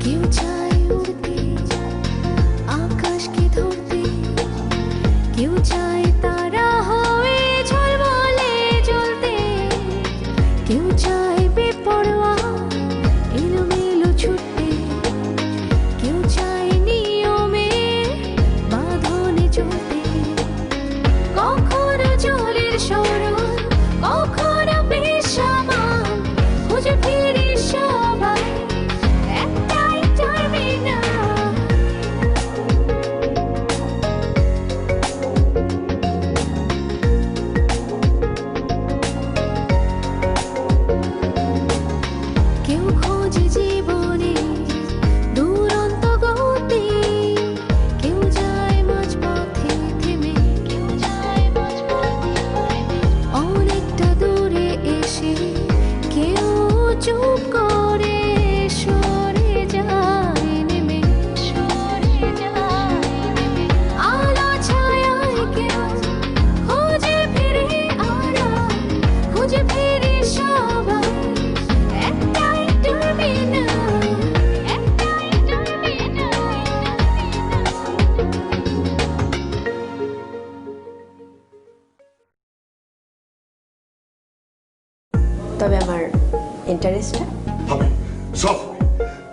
কেউ চায় উড়তে আকাশকে ধরতে, কেউ চায় তারা হয়ে ঝলমলে জ্বলতে, কেউ চায় বেপরোয়া এলোমেলো ছুটতে, কেউ চায় নিয়মে বাঁধনে চলতে। কখনো জলের সরল, কখনো বেসামাল, খুঁজে ফিরি সবাই একটাই টার্মিনাল। কেউ খোঁজে জীবনে দুরন্ত গতি, কেউ যায় মাঝপথে থেমে, কেউ যায় মাঝপথে থেমে। অনেকটা দূরে এসে কেউ চুপ করে সরে যায় নেমে, সরে যায় নেমে। আলো ছায়ায় কেউ খুঁজে ফিরে আড়াল, খুঁজে ফিরে সবাই একটাই টার্মিনাল, একটাই টার্মিনাল। তবে আমার ইন্টারেস্টটা হবে সব হবে।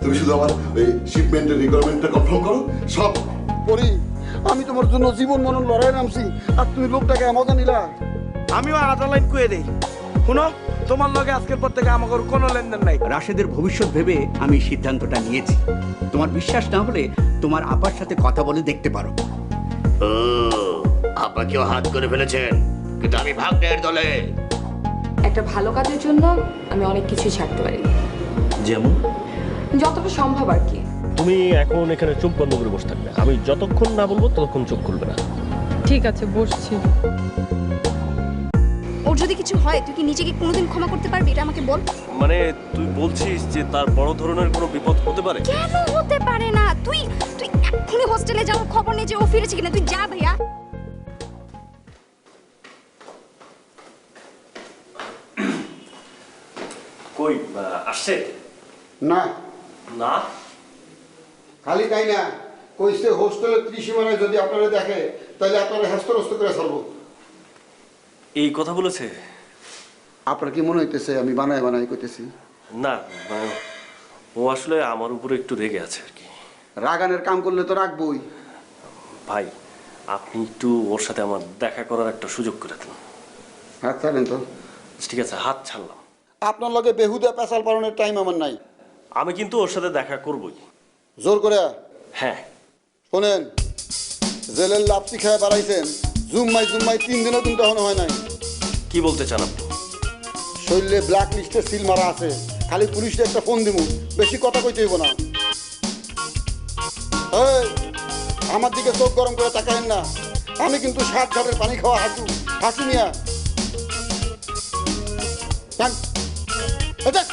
তুমি শুধু আমার ওই শিপমেন্টের রিকোয়ারমেন্টটা কনফার্ম করো, সব হবে। পরি, আমি তোমার জন্য জীবন মরণ লড়াই নামছি আর তুমি লোকটাকে মজা নিলা। আমিও আলাদা লাইন কয়ে দেই। শুনো, তোমার লগে আজকের পর থেকে আমাকে কোনো লেনদেন নাই। রাশেদের ভবিষ্যৎ ভেবে আমি সিদ্ধান্তটা নিয়েছি। তোমার বিশ্বাস না হলে তোমার আপার সাথে কথা বলে দেখতে পারো। ও, আপনাকেও হাত করে ফেলেছেন, কিন্তু আমি ভাগ্নের দলে। একটা ভালো কাজের জন্য আমি অনেক কিছুই ছাড়তে পারি, যেমন যতটা সম্ভব আর কি। তুমি এখন এখানে চোখ বন্ধ করে বসে থাকবে, আমি যতক্ষণ না বলবো ততক্ষণ চোখ খুলবে না। ঠিক আছে, বসছি। ওর যদি কিছু হয় তুই কি নিজেকে কোনোদিন ক্ষমা করতে পারবি? এটা আমাকে বল। মানে তুই বলছিস যে তার বড় ধরনের কোনো বিপদ হতে পারে? কেন হতে পারে না? তুই তুই এক্ষুনি হোস্টেলে যাও, খবর নে যে ও ফিরেছে কিনা। তুই যা ভাইয়া। কই আসছে না না? খালি তাই না, কইছে হোস্টেলের ত্রিসীমানায় যদি আপনারা দেখে তাহলে আপনারা হ্যাস্তরস্ত করে ছাড়বো। এই কথা বলেছে? আপনার কি মনে হইতেছে আমি বানায় বানায় কইতেছি? না, মানে ও আসলে আমার উপরে একটু রেগে আছে আর কি। রাগানের কাম করলে তো রাখবই। ভাই, আপনি একটু ওর সাথে আমার দেখা করার একটা সুযোগ করে দেন। হাত ছাড়েন তো। ঠিক আছে, হাত ছাড়লাম। আপনার লগে বেহুদা পেশাল পালনের টাইম আমার নাই। আমি কিন্তু ওর সাথে দেখা করবই। জোর করে হ্যাঁ। শোনেন, জেলের লাপসি খেয়ে বাড়াইছেন, জুম্মাই 3 দিনও কিন্তু এখনো হয় নাই। কি বলতে চান আপনি? শরীরে ব্ল্যাক লিস্টে সিল মারা আছে, খালি পুলিশে একটা ফোন দিমু, বেশি কথা কইতে হইব না। এই, আমার দিকে চোখ গরম করে তাকায়েন না, আমি কিন্তু 7 ঘাটের পানি খাওয়া হাসু মিয়া। যান। এই দেখ।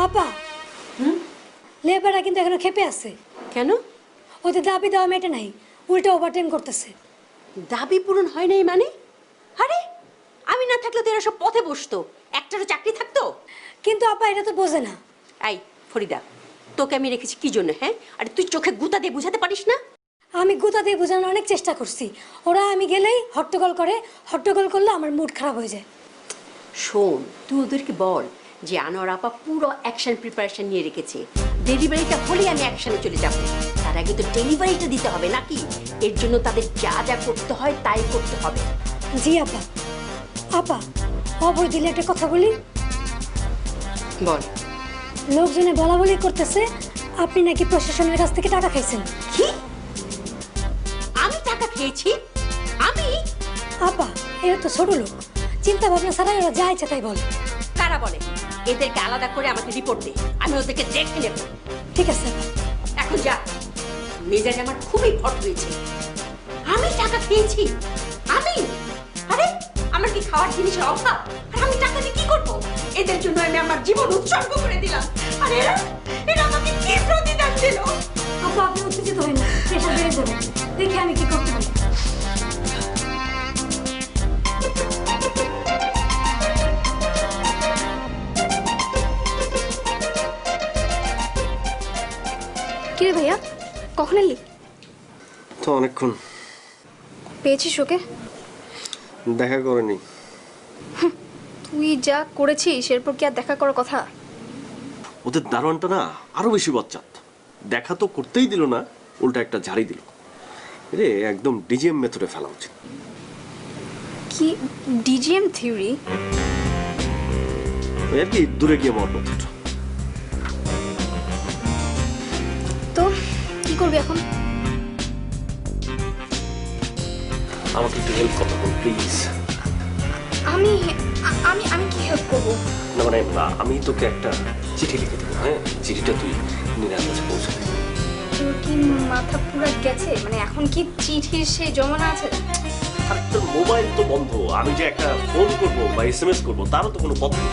আপা, লেবাররা কিন্তু এখনো খেপে আছে। কেন? ওদের দাবি দেওয়া মেটে নাই, উল্টা ওভারটাইম করতেছে। দাবি পূরণ হয় নাই মানে? আরে আমি না থাকলে তো এরা সব পথে বসতো, একটারও চাকরি থাকতো। কিন্তু আপা এটা তো বোঝে না। এই ফরিদা, তোকে আমি রেখেছি কি জন্য? হ্যাঁ, আরে তুই চোখে গুতা দিয়ে বুঝাতে পারিস না? আমি গুতা দিয়ে বোঝানোর অনেক চেষ্টা করছি, ওরা আমি গেলেই হট্টগোল করে, হট্টগোল করলে আমার মুড খারাপ হয়ে যায়। শোন, তুই ওদেরকে বল যে আনোয়ার আপা পুরো অ্যাকশন প্রিপারেশন নিয়ে রেখেছে, ডেলিভারিটা হলেই আমি অ্যাকশনে চলে যাব। তার আগে তো ডেলিভারিটা দিতে হবে নাকি? এর জন্য তাদের যা যা করতে হয় তাই করতে হবে। জি আপা। আপা, অভয় দিলে একটা কথা বলি। বল। লোকজনে বলা বলি করতেছে আপনি নাকি প্রশাসনের কাছ থেকে টাকা খাইছেন। কি? আমি টাকা খেয়েছি? আমি? আপা, এরা তো ছোট লোক, চিন্তা ভাবনা ছাড়া ওরা যা ইচ্ছা তাই বলে। কারা বলে? এদেরকে আলাদা করে আমাকে রিপোর্ট দে, আমি ওদেরকে দেখে নেব। ঠিক আছে আপা। এখন যা। মেজাজ আমার খুবই হট হয়েছে। আমি টাকা খেয়েছি? আমি? আরে খাওয়ার জিনিসের অভাব, আর আমি টাকা দিয়ে কি করবো? এদের জন্য আমি আমার জীবন উৎসর্গ করে দিলাম, আর এরা এরা আমাকে কি প্রতিদান দিল? আপু আপনি উত্তেজিত হন না, প্রেশার বেড়ে যাবে। দেখি আমি কি করতে পারি। কিরে ভাইয়া, কখন এলি? তো অনেকক্ষণ পেয়েছিস ওকে? দেখা করেনি। তুই যা করেছিস এরপর কি আর দেখা করার কথা? ওদের দারোয়ানটা না আরো বেশি বচ্চাত, দেখা তো করতেই দিল না, উল্টা একটা ঝাড়ি দিল। রে একদম ডিজিএম মেথডে ফেলা উচিত। কি ডিজিএম থিওরি? ওই আর কি দূরে গিয়ে মর মেথড। তো কি করবি এখন? আমাকে একটু হেল্প করতে বল প্লিজ। আমি আমি আমি কি হেল্প করবো? না মানে আমি তোকে একটা চিঠি লিখে দেবো, হ্যাঁ? চিঠিটা তুই নীরার কাছে পৌঁছে দে। তোর কি মাথা পুরো গেছে? মানে এখন কি চিঠির সেই জমানা আছে? আর তোর মোবাইল তো বন্ধ, আমি যে একটা ফোন করবো বা এসএমএস করবো তারও তো কোনো পথ নেই।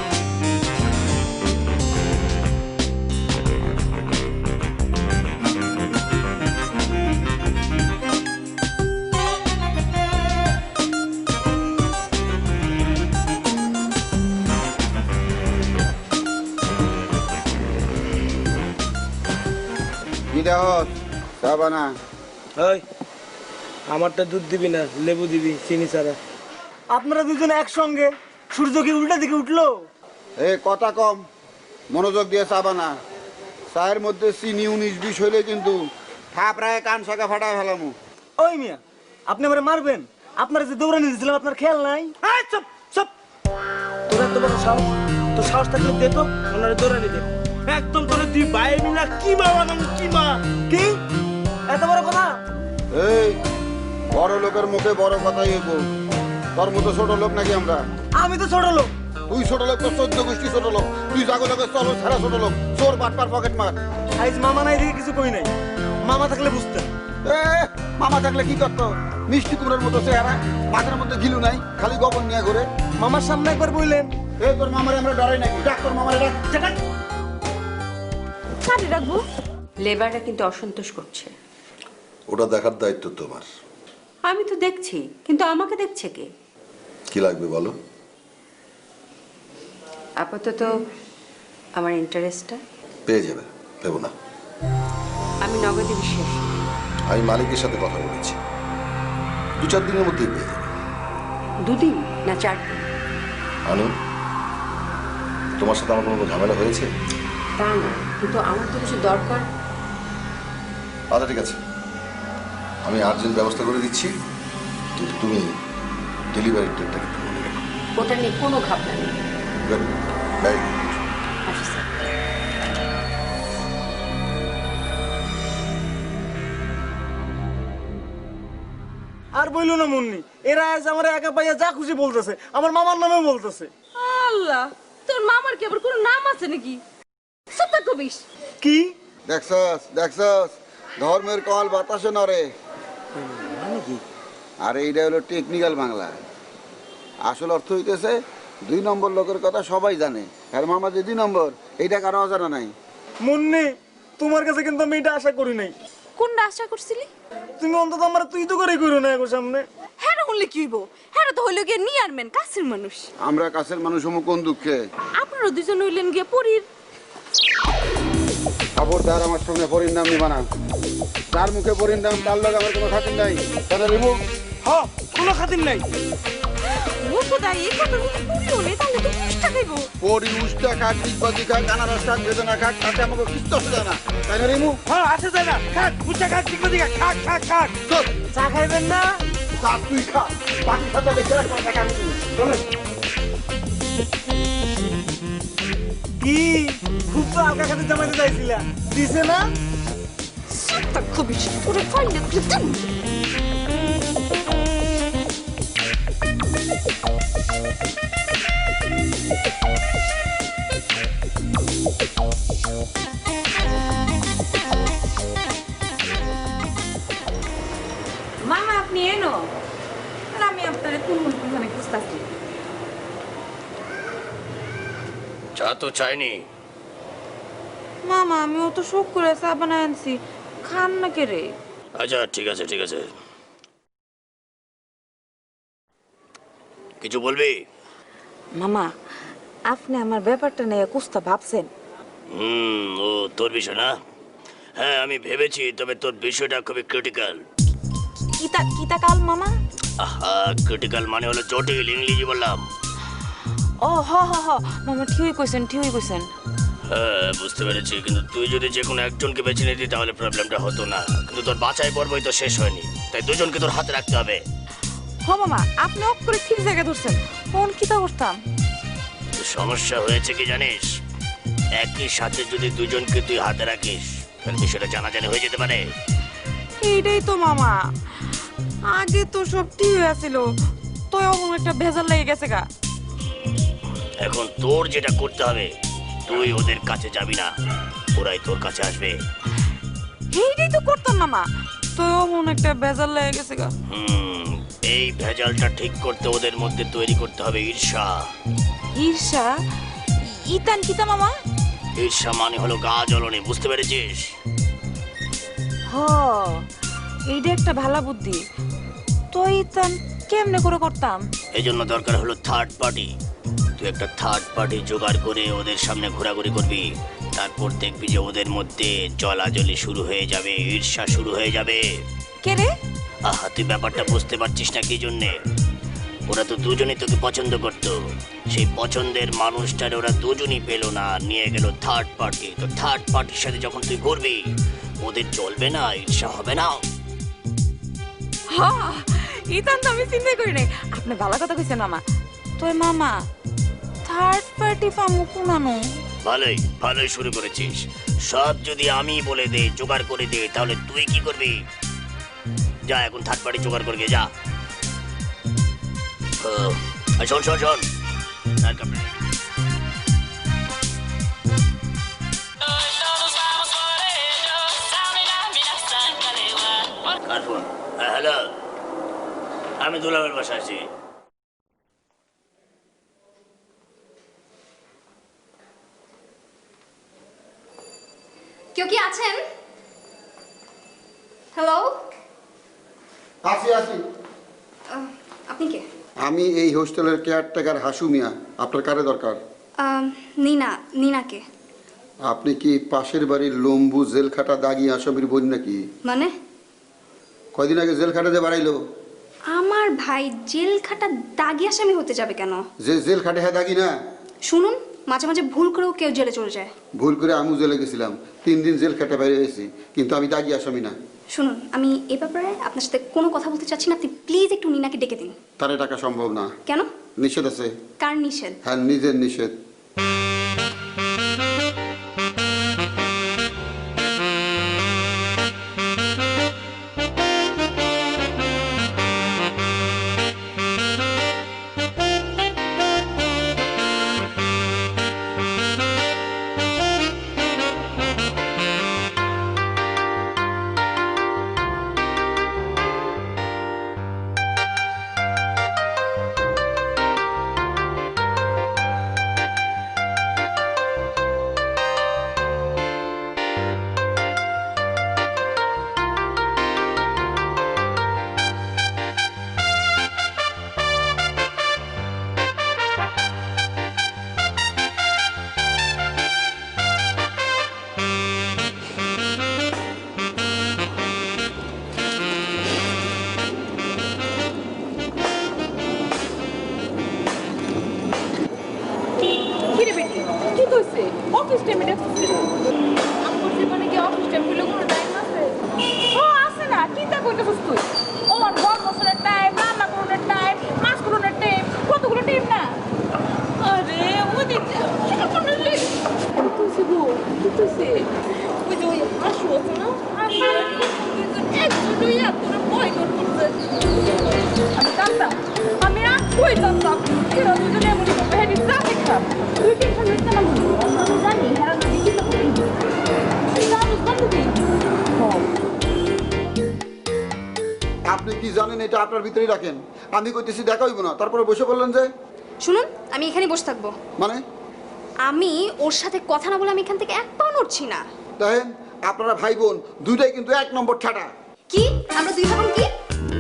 কি দেহ চা বানা। ওই আমারটা দুধ দিবি না, লেবু দিবি চিনি ছাড়া। আপনারা দুজন একসঙ্গে, সূর্য কি উল্টা দিকে উঠলো? এ কথা কম, মনোযোগ দিয়ে চা বানা। চায়ের মধ্যে চিনি 19-20 হইলে কিন্তু থাপড়ায় কান শাখা ফাটায় ফেলামু। ওই মিয়া, আপনি আমারে মারবেন? আপনারা যে দৌড়ানি দিয়েছিলাম আপনার খেয়াল নাই? চুপ চুপ, তোর এত বড় সাহস, তোর সাহস থাকলে দে তো ওনারে দৌড়ানি দে। একদম তোরে তুই বাইরে মিলা কি মা বানাম, কি মা, কি এত বড় কথা? এই বড় লোকের মুখে বড় কথাই হইব। তোর মতো ছোট লোক নাকি আমরা? আমি তো ছোট লোক। তুই ছোট লোক, তোর 14 গোষ্ঠী ছোট লোক। তুই জাগো জাগো চলো ছাড়া ছোট লোক, চোর বাটপার পকেট মার। আইজ মামা নাই দিকে কিছু কই নাই, মামা থাকলে বুঝতেন। এ মামা থাকলে কি করতো? মিষ্টি কুমড়োর মতো চেহারা, মাথার মধ্যে ঘিলু নাই, খালি গোবর নিয়ে ঘুরে। মামার সামনে একবার বললেন এ তোর মামারে আমরা ডরাই নাকি? ডাক তোর মামারে ডাক। কারে রাখবো? লেবাররা কিন্তু অসন্তোষ করছে। ওটা দেখার দায়িত্ব তোমার। আমি তো দেখছি, কিন্তু আমাকে দেখছে কে? কি লাগবে বলো? আপাতত আমার ইন্টারেস্টটা পেয়ে যাবে, ভেবো না। আমি নগদে বিশ্বাস। আমি মালিকের সাথে কথা বলেছি, 2-4 দিনের মধ্যেই পেয়ে যাবে। 2 দিন না 4 দিন? আনু, তোমার সাথে আমার কোনো ঝামেলা হয়েছে? তা না, কিন্তু আমার তো কিছু দরকার। আচ্ছা ঠিক আছে, আমি আর্জেন্ট ব্যবস্থা করে দিচ্ছি, কিন্তু তুমি ডেলিভারি ডেটটা কিন্তু মনে রাখো। ওটা নিয়ে কোনো ভাবনা নেই। Good, very good. আসি স্যার। আর বইল না মুন্নি, এরা আজ আমার একা পাইয়া যা খুশি বলতেছে, আমার মামার নামেও বলতেছে। আল্লাহ, তোর মামার কি আবার কোনো নাম আছে নাকি? সত্য কবিস কি দেখছস দেখছস, ধর্মের কল বাতাসে নড়ে। আর এইটা হলো টেকনিক্যাল বাংলা। আসল অর্থ হইতেছে 2 নম্বর লোকের কথা সবাই জানে, আর মামা যে 2 নম্বর এইটা কারো অজানা নাই। মুন্নি, তোমার কাছে কিন্তু আমি এটা আশা করি নাই। কোনটা আশা করছিলি? তুমি অন্তত আমার তুই তো করে করো না এখন সামনে। হ্যাঁ হলে কি হইব? হ্যাঁ তো হইলো গিয়ে নিয়ার ম্যান, কাছের মানুষ। আমরা কাছের মানুষ হমু কোন দুঃখে? আপনারা দুজন হইলেন গিয়ে পরীর। খবরদার আমার সঙ্গে পরির নাম নিবা না। তার মুখে পরির নাম, তার লগে আমার কোনো খাতির নাই। তাহলে রিমুভ। হ্যাঁ, কোনো খাতির নাই। ও তো দাই এই কথা যদি পরি হলে তাহলে তো পুষ্টা খাইব। পরি উষ্টা খাক, ডিগবাজি খাক, আনারস খাক, বেদনা খাক, তাতে আমাকে কিচ্ছু অসুবিধা না। তাহলে রিমুভ। হ্যাঁ, আছে তাই না? খাক, বুঝা খাক, ঠিক বুঝি খাক, খাক, খাক। চল, চা খাইবেন না? চা তুই খা, বাকি খাতা দেখে রাখবো, টাকা আমি দিবো। চলে। কি খুব তো আলগা খাতে জমাইতে চাইছিলা, দিছে না? সত্য কবিস তোরে ফাইলে দিন। মামা আপনি এনো, আমি আপনার কোন কোনখানে খুঁজতেছি। চা তো চাইনি। মামা আমি অত শোক করে চা বানায় আনছি, খান না কে রে? আচ্ছা ঠিক আছে ঠিক আছে। কিছু বলবি? মামা আপনি আমার ব্যাপারটা নিয়ে কুস্তা ভাবছেন? ও তোর বিষয় না? হ্যাঁ আমি ভেবেছি, তবে তোর বিষয়টা খুবই ক্রিটিক্যাল। কিতা কাল মামা? আহা, ক্রিটিক্যাল মানে হলো জটিল, ইংরেজি বললাম। ও হ হ হ মামা, ঠিকই কইছেন। হ্যাঁ বুঝতে পেরেছি, কিন্তু তুই যদি যে কোনো একজনকে বেছে নিতি তাহলে প্রবলেমটা হতো না, কিন্তু তোর বাছাই পর্বই তো শেষ হয়নি, তাই দুজনকে তোর হাতে রাখতে হবে। হ মামা, আপনি অফ করে ঠিক জায়গায় ধরছেন। কোন কিতা করতাম? সমস্যা হয়েছে কি জানিস, একই সাথে যদি দুজনকে তুই হাতে রাখিস তাহলে বিষয়টা জানাজানি হয়ে যেতে পারে। এইটাই তো মামা, আগে তো সব ঠিক হয়েছিল, তো এমন একটা ভেজাল লেগে গেছে গা। এখন তোর যেটা করতে হবে, তুই ওদের কাছে যাবি না, ওরাই তোর কাছে আসবে। এইটাই তো করতাম মামা, তো এমন একটা ভেজাল লেগে গেছে গা। এই ভেজালটা ঠিক করতে ওদের মধ্যে তৈরি করতে হবে ঈর্ষা। ঈর্ষা? ইতান কিতা মামা? ঈর্ষা মানে হলো গা জ্বলনি, বুঝতে পেরেছিস? হ, এইটা একটা ভালো বুদ্ধি। তো ইতান কেমনে করে করতাম? এই জন্য দরকার হলো থার্ড পার্টি। তুই একটা থার্ড পার্টি জোগাড় করে ওদের সামনে ঘোরাঘুরি করবি, তারপর দেখবি যে ওদের মধ্যে জলাজলি শুরু হয়ে যাবে, ঈর্ষা শুরু হয়ে যাবে। কে রে? আহা, তুই ব্যাপারটা বুঝতে পারছিস না কি জন্যে? ওরা তো দুজনেই তোকে পছন্দ করতো, সেই পছন্দের মানুষটার ওরা দুজনই পেল না, নিয়ে গেল থার্ড পার্টি। তো থার্ড পার্টির সাথে যখন তুই করবি, ওদের চলবে না, ঈর্ষা হবে না। হ্যাঁ, ইতান তো আমি চিন্তাই করি নাই। আপনি ভালো কথা কইছেন মামা। তো মামা, থার্ড পার্টি পামু কোনানো? ভালোই শুরু করেছিস। সব যদি আমি বলে দে, জোগাড় করে দে, তাহলে তুই কি করবি? যা এখন থার্ড পার্টি জোগাড় করে যা। শোন হ্যালো, আমি দুলাবের বাসায় আছি। কেউ কি আছেন? হ্যালো, আসি আপনি কে? আমি এই হোস্টেলের কেয়ারটেকার হাসু মিয়া। আপনার কারে দরকার? নিনাকে। আপনি কি পাশের বাড়ির লম্বু জেলখাটা দাগি আসামির বোন নাকি? মানে? কয়দিন আগে জেলখাটাতে বাড়াইলো। আমার ভাই জেল খাটা দাগি আসামি হতে যাবে কেন? যে জেল খাটে হ্যাঁ দাগি না। শুনুন, মাঝে মাঝে ভুল করেও কেউ জেলে চলে যায়। ভুল করে আমু জেলে গেছিলাম, 3 দিন জেল খাটে বাইরে হয়েছি, কিন্তু আমি দাগি আসামি না। শুনুন, আমি এ ব্যাপারে আপনার সাথে কোনো কথা বলতে চাচ্ছি না। আপনি প্লিজ একটু নিনাকে ডেকে দিন। তারে টাকা সম্ভব না। কেন? নিষেধ আছে। কার নিষেধ? হ্যাঁ, নিজের নিষেধ। অফিস টাইমে দেখতেছি আমার জীবনে কি অফিস টাইম গুলো কোনো টাইম আছে? ও আছে না, চিন্তা করতেছিস তুই? ওর ঘর বছরের টাইম, রান্না করার টাইম, মাছ করার টাইম, কতগুলো টাইম না? আরে ওদিক সেটা কোন লেগ তুই গো তুই ওই যে ওই হাসু আছে না, হাসু একটু ইয়া করে ভয় করতেছে। আমি জানতাম, আমি কই জানতাম এরা দুজনে এমনই করবে। হ্যাঁ যা দেখতাম তুই টেনশন নিতে না, আমি জানি হেরা যদি কি করবে। আপনি কি জানেন এটা আপনার ভিতরেই রাখেন। আমি কইতেছি দেখা হইব না, তারপরে বসে বললেন যে। শুনুন, আমি এখানে বসে থাকবো। মানে আমি ওর সাথে কথা না বলে আমি এখান থেকে এক পাও নড়ছি না। দেখেন আপনারা ভাই বোন দুইটাই কিন্তু 1 নম্বর ঠাটা। কি আমরা দুই ভাই বোন কি?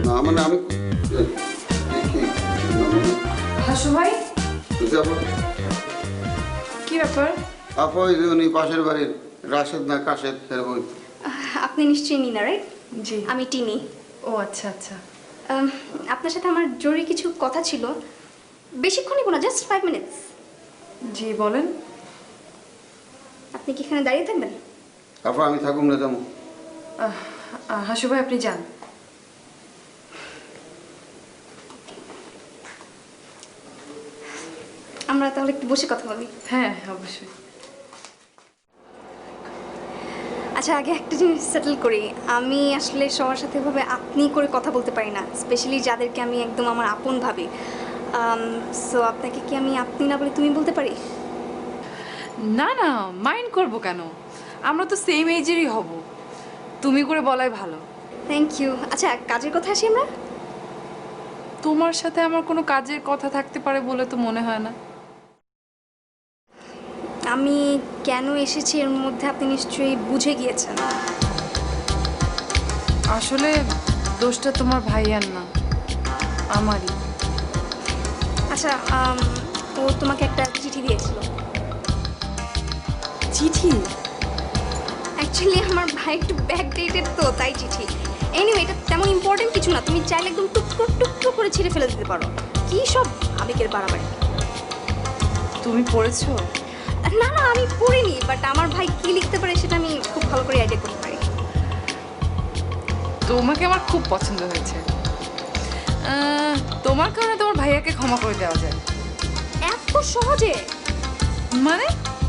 না মানে আমি হাসু ভাই যাবো কি ব্যাপার? আপা ওই যে উনি পাশের বাড়ির রাশেদ না কাশেদ এরকম। আপনি নিশ্চয়ই নিনা, রাইট? জি। আমি টিনি। ও আচ্ছা আচ্ছা। আপনার সাথে আমার জরুরি কিছু কথা ছিল, বেশিক্ষণ নিব না, জাস্ট 5 মিনিটস। জি বলেন। আপনি কি এখানে দাঁড়িয়ে থাকবেন? আপা আমি থাকুম না যাবো। হাসু ভাই আপনি যান। আমরা তাহলে একটু বসে কথা বলি। হ্যাঁ অবশ্যই। আচ্ছা আগে একটা জিনিস সেটেল করি, আমি আসলে সবার সাথে এভাবে আপনি করে কথা বলতে পারি না, স্পেশালি যাদেরকে আমি একদম আমার আপন ভাবি। সো আপনাকে কি আমি আপনি না বলে তুমি বলতে পারি? না না, মাইন্ড করবো কেন, আমরা তো সেম এজেরই হব, তুমি করে বলাই ভালো। Thank you. আচ্ছা কাজের কথা আসি আমরা। তোমার সাথে আমার কোনো কাজের কথা থাকতে পারে বলে তো মনে হয় না। আমি কেন এসেছি এর মধ্যে আপনি নিশ্চয়ই বুঝে গিয়েছেন। আসলে দোষটা তোমার ভাইয়ার না, আমারই। আচ্ছা ও তোমাকে একটা চিঠি দিয়েছিল। চিঠি? অ্যাকচুয়ালি আমার ভাই একটু ব্যাকডেটেড তো, তাই চিঠি। এনিওয়ে এটা তেমন ইম্পর্টেন্ট কিছু না, তুমি চাইলে একদম টুকরো করে ছিঁড়ে ফেলে দিতে পারো। কি সব আবেগের বাড়াবাড়ি। তুমি পড়েছো? না না আমি পড়িনি, বাট আমার ভাই কি লিখতে পারে সেটা আমি খুব ভালো করে আইডিয়া করতে পারি। তোমাকে আমার খুব পছন্দ হয়েছে। তোমার কারণে তোমার ভাইয়াকে ক্ষমা করে দেওয়া যায়। এত সহজে? মানে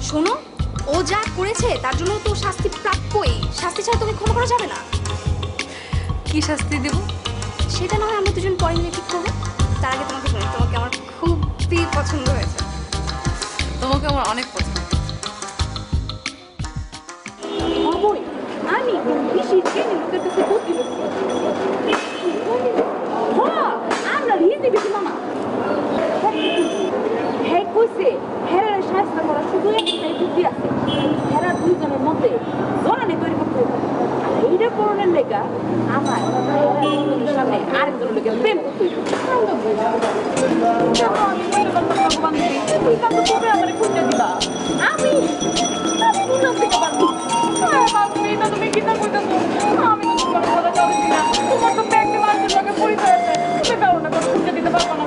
শোনো, ও যা করেছে তার জন্য তো শাস্তি প্রাপ্যই, শাস্তি ছাড়া তোকে ক্ষমা করা যাবে না। কি শাস্তি দেব সেটা না হয় আমরা দুজন পরে নিয়ে ঠিক করবো। তার আগে তোমাকে বলি, তোমাকে আমার খুবই পছন্দ হয়েছে। তোমাকে আমার অনেক পছন্দ। আমি বেশি ট্রেনে লোকের কাছে ভর্তি হচ্ছি। আমরা রিয়েতে বেশি মামা হ্যাঁ কইছে হেরার শাস্তি করা শুধু একটাই বুদ্ধি আছে, হেরা দুইজনের মধ্যে জনানে তৈরি করতে হবে। আর এইটা করণের লেগা আমার সামনে আরেকজনের লেগে প্রেম করতে হবে। আমি খুঁজে দিবা আমি থেকে পারবো। তুমি কি না কইতাছো? আমি তো তোমার কথা জানি না, তোমার তো ব্যাগে মানুষের লগে পরিচয় আছে, তুমি কারো না করে খুঁজে দিতে পারবো না।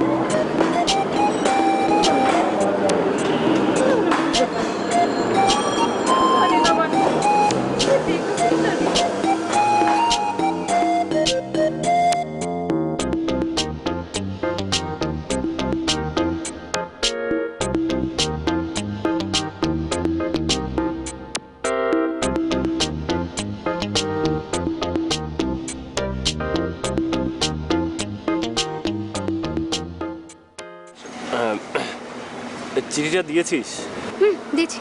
চিঠিটা দিয়েছিস? দিয়েছি।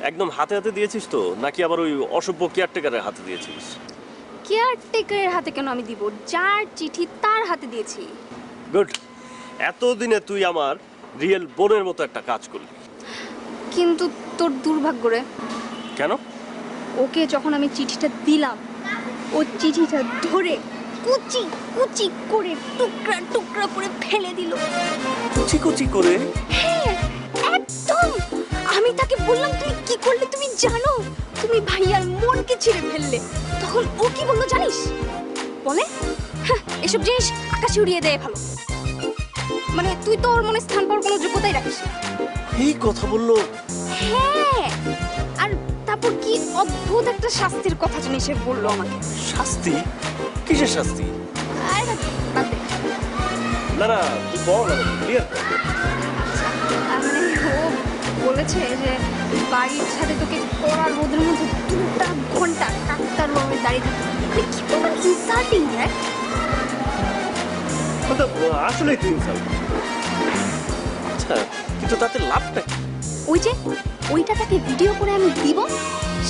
একদম হাতে হাতে দিয়েছিস তো, নাকি আবার ওই অসভ্য কেয়ারটেকারের হাতে দিয়েছিস? কেয়ারটেকারের হাতে কেন আমি দিব? যার চিঠি তার হাতে দিয়েছি। গুড। এতদিনে তুই আমার রিয়েল বোনের মতো একটা কাজ করলি। কিন্তু তোর দুর্ভাগ্য রে, কেন? ওকে যখন আমি চিঠিটা দিলাম, ও চিঠিটা ধরে কুচি কুচি করে টুকরা টুকরা করে ফেলে দিল। কুচি কুচি করে? হ্যাঁ একদম। আমি তাকে বললাম তুমি কি করলে তুমি জানো? তুমি ভাইয়ার মনকে ছিঁড়ে ফেললে। তখন ও কি বললো জানিস? বলে এসব জিনিস আকাশে উড়িয়ে দেয় ভালো। মানে তুই তো ওর মনে স্থান পাওয়ার কোনো যোগ্যতাই রাখিস না। এই কথা বললো? হ্যাঁ, আর তারপর কি অদ্ভুত একটা শাস্তির কথা জানিস সে বললো আমাকে। শাস্তি? কিসের শাস্তি? আরে বাদ দে। না না তুই বল, ক্লিয়ার কর। মানে ও বলেছে যে বাড়ির সাথে তোকে কড়া রোদের মধ্যে 2টা ঘন্টা কাকতার রঙে দাঁড়িয়ে থাকতে। কি পরিমাণ ইনসাল্টিং হ্যাঁ? আসলেই তুই ইনসাল্ট। আচ্ছা কিন্তু তাতে লাভটা কি? ওই যে ওইটা তাকে ভিডিও করে আমি দিব,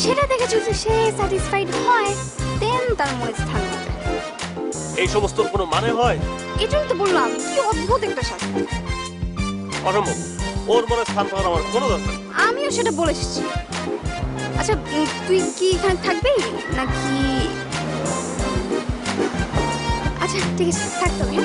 সেটা দেখে যদি সে স্যাটিসফাইড হয় দেন তার মনে স্থান পাবে। এই সমস্তর কোনো মানে হয়? এটাই তো বললাম, কি অদ্ভুত একটা শাস্তি। অসম্ভব। ওর মনে স্থান পাওয়ার আমার কোনো দরকার নেই। আমিও সেটা বলে এসেছি। আচ্ছা তুই কি এখানে থাকবি নাকি? আচ্ছা ঠিক আছে, থাক তবে।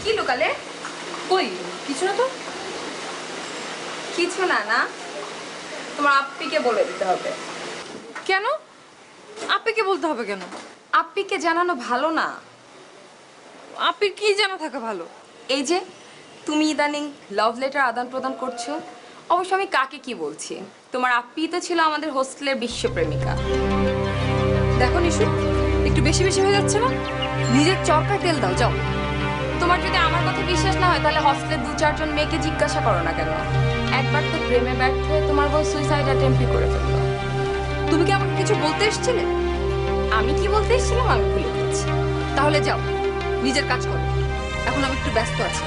কি লোকালে? কই কিছু না তো। কিছু না না, তোমার আপ্পিকে বলে দিতে হবে। কেন আপ্পিকে বলতে হবে কেন? আপ্পিকে জানানো ভালো না। আপ্পির কি জানা থাকা ভালো? এই যে তুমি ইদানিং লাভ লেটার আদান প্রদান করছো, অবশ্য আমি কাকে কি বলছি, তোমার আপ্পি তো ছিল আমাদের হোস্টেলের বিশ্ব প্রেমিকা। দেখো নিশু, একটু বেশি বেশি হয়ে যাচ্ছে না? নিজের চরকায় তেল দাও, যাও। তোমার যদি আমার কথা বিশ্বাস না হয় তাহলে হস্টেলের 2-4 মেয়েকে জিজ্ঞাসা করো না কেন। একবার তো প্রেমে ব্যর্থ হয়ে তোমার বউ সুইসাইড অ্যাটেম্পট করে ফেললো। তুমি কি আমাকে কিছু বলতে এসেছিলে? আমি কি বলতে এসেছিলাম আমি ভুলে গেছি। তাহলে যাও, নিজের কাজ করো, এখন আমি একটু ব্যস্ত আছি।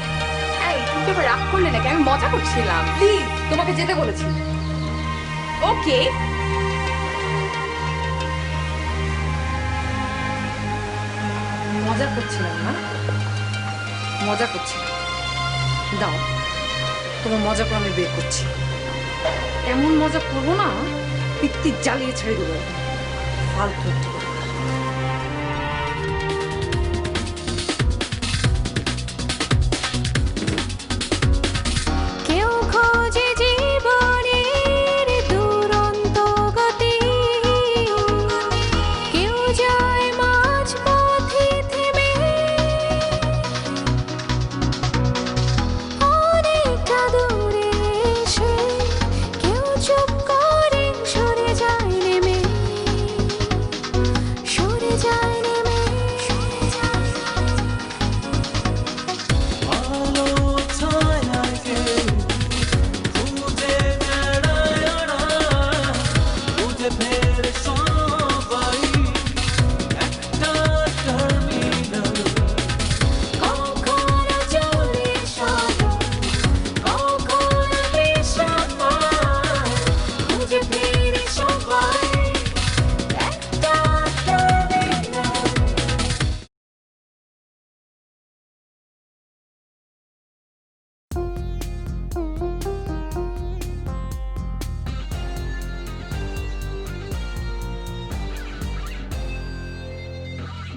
এই তুমি তো রাগ করলে নাকি? আমি মজা করছিলাম, প্লিজ তোমাকে যেতে বলেছি। ওকে মজা করছিলাম না, মজা করছিলাম। দাও তোমার মজা করে আমি বের করছি। এমন মজা করবো না, পিত্তি জ্বালিয়ে ছেড়ে দেবো। ফালতু